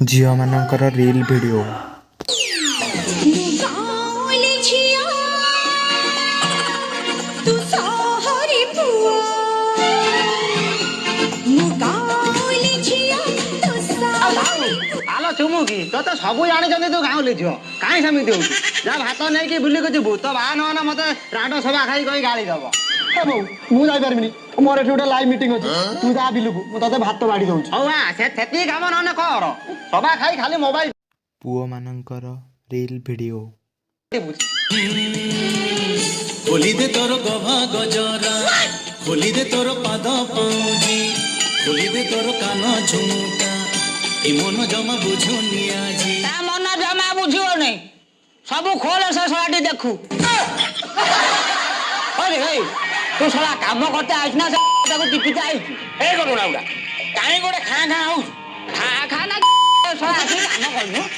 झियो मानकर reel video आलो चुमु की तो सब जानी तू गाँव झील कहीं सेमती हो जा भात नहीं बुलिक जीवु तो बाहर ना मत राड सभा खाई कही गाड़ी दब मुझे मोर एठी गोटे लाइव मीटिंग अच्छी तू जा बिलुकु मुझे भात बाड़ी दूँ हौ से कम ना कर सभा खाई खाली मोबाइल पुओ मानकर रील वीडियो खोली दे तोर गभा गजरा खोली दे तोर पाद पाउजी खोली दे तोर कान झुमका ए मन जमा बुझुनी आजी ता मन जमा बुझियो नहीं सब खोल से सलाटी देखू अरे हे तू साला काम करते आइस ना ताको टिपिते आइस ए करू ना उडा काई गोटे खा खा हो खा खा